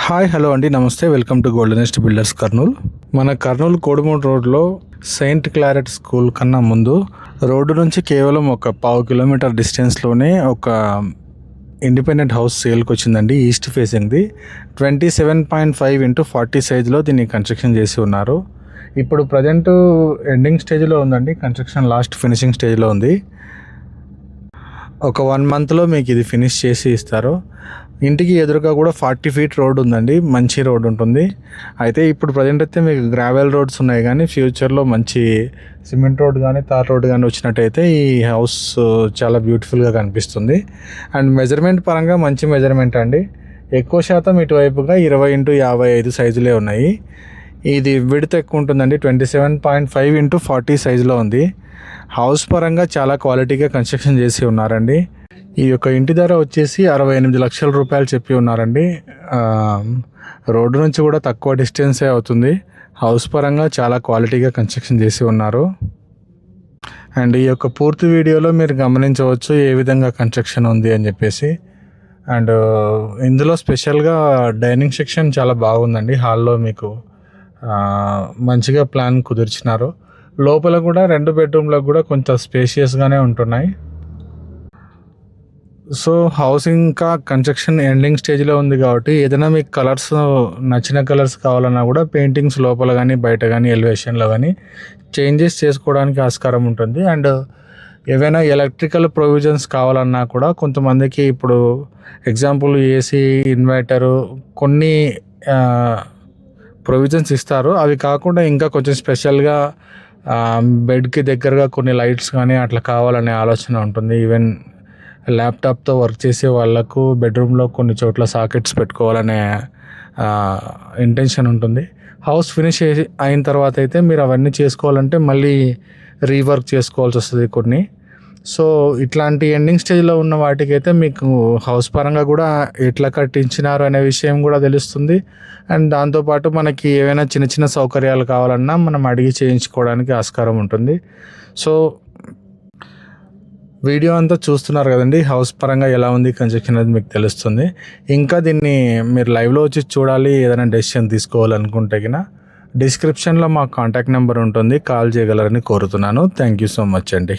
Hi hello అండి, నమస్తే. Welcome to Goldenest Builders Kurnool. మన కర్నూలు కోడుమూడు రోడ్లో సెయింట్ క్లారెట్ స్కూల్ కన్నా ముందు రోడ్డు నుంచి కేవలం ఒక 1/2 కిలోమీటర్ డిస్టెన్స్లోనే ఒక ఇండిపెండెంట్ హౌస్ సేల్కి వచ్చిందండి. ఈస్ట్ ఫేసింగ్ది 27.5x40 సైజులో దీన్ని కన్స్ట్రక్షన్ చేసి ఉన్నారు. ఇప్పుడు ప్రజెంట్ ఎండింగ్ స్టేజ్లో ఉందండి. కన్స్ట్రక్షన్ లాస్ట్ ఫినిషింగ్ స్టేజ్లో ఉంది. ఒక 1 మంత్లో మీకు ఇది ఫినిష్ చేసి ఇస్తారు. ఇంటికి ఎదురుగా కూడా 40 ఫీట్ రోడ్ ఉందండి. మంచి రోడ్ ఉంటుంది. అయితే ఇప్పుడు ప్రజెంట్ అయితే మీకు గ్రావెల్ రోడ్స్ ఉన్నాయి, కానీ ఫ్యూచర్లో మంచి సిమెంట్ రోడ్ కానీ తార్ రోడ్ కానీ వచ్చినట్టయితే ఈ హౌస్ చాలా బ్యూటిఫుల్గా కనిపిస్తుంది. అండ్ మెజర్మెంట్ పరంగా మంచి మెజర్మెంట్ అండి. ఎక్కువ శాతం ఇటువైపుగా 20x55 సైజులే ఉన్నాయి. ఇది విడ్త్ ఎక్కువ ఉంటుందండి. 27.5x40 సైజులో ఉంది. హౌస్ పరంగా చాలా క్వాలిటీగా కన్స్ట్రక్షన్ చేసి ఉన్నారండి. ఈ యొక్క ఇంటి ధర వచ్చేసి 68 లక్షల రూపాయలు చెప్పి ఉన్నారండి. రోడ్డు నుంచి కూడా తక్కువ డిస్టెన్సే అవుతుంది. హౌస్ పరంగా చాలా క్వాలిటీగా కన్స్ట్రక్షన్ చేసి ఉన్నారు. అండ్ ఈ యొక్క పూర్తి వీడియోలో మీరు గమనించవచ్చు ఏ విధంగా కన్స్ట్రక్షన్ ఉంది అని చెప్పేసి. అండ్ ఇందులో స్పెషల్గా డైనింగ్ సెక్షన్ చాలా బాగుందండి. హాల్లో మీకు మంచిగా ప్లాన్ కుదిర్చినారు. లోపల కూడా 2 బెడ్రూమ్లకు కూడా కొంత స్పేషియస్గానే ఉంటున్నాయి. సో హౌస్ ఇంకా కన్స్ట్రక్షన్ ఎండింగ్ స్టేజ్లో ఉంది కాబట్టి ఏదైనా మీకు కలర్స్ నచ్చిన కలర్స్ కావాలన్నా కూడా పెయింటింగ్స్ లోపల కానీ బయట కానీ ఎలివేషన్లో కానీ చేంజెస్ చేసుకోవడానికి ఆస్కారం ఉంటుంది. అండ్ ఏవైనా ఎలక్ట్రికల్ ప్రొవిజన్స్ కావాలన్నా కూడా కొంతమందికి ఇప్పుడు ఎగ్జాంపుల్ ఏసీ, ఇన్వర్టరు కొన్ని ప్రొవిజన్స్ ఇస్తారు. అవి కాకుండా ఇంకా కొంచెం స్పెషల్గా బెడ్కి దగ్గరగా కొన్ని లైట్స్ కానీ అట్లా కావాలనే ఆలోచన ఉంటుంది. ఈవెన్ ల్యాప్టాప్తో వర్క్ చేసే వాళ్ళకు బెడ్రూమ్లో కొన్ని చోట్ల సాకెట్స్ పెట్టుకోవాలనే ఇంటెన్షన్ ఉంటుంది. హౌస్ ఫినిష్ అయిన తర్వాత అయితే మీరు అవన్నీ చేసుకోవాలంటే మళ్ళీ రీవర్క్ చేసుకోవాల్సి వస్తుంది కొన్ని. సో ఇట్లాంటి ఎండింగ్ స్టేజ్లో ఉన్న వాటికైతే మీకు హౌస్ పరంగా కూడా ఎట్లా కట్టించినారు అనే విషయం కూడా తెలుస్తుంది. అండ్ దాంతోపాటు మనకి ఏవైనా చిన్న చిన్న సౌకర్యాలు కావాలన్నా మనం అడిగి చేయించుకోవడానికి ఆస్కారం ఉంటుంది. సో వీడియో అంతా చూస్తున్నారు కదండి, హౌస్ పరంగా ఎలా ఉంది కన్స్ట్రక్షన్ అనేది మీకు తెలుస్తుంది. ఇంకా దీన్ని మీరు లైవ్లో వచ్చి చూడాలి, ఏదైనా డెసిషన్ తీసుకోవాలనుకుంటే కినా డిస్క్రిప్షన్లో మా కాంటాక్ట్ నెంబర్ ఉంటుంది, కాల్ చేయగలరని కోరుతున్నాను. థ్యాంక్ యూ సో మచ్ అండి.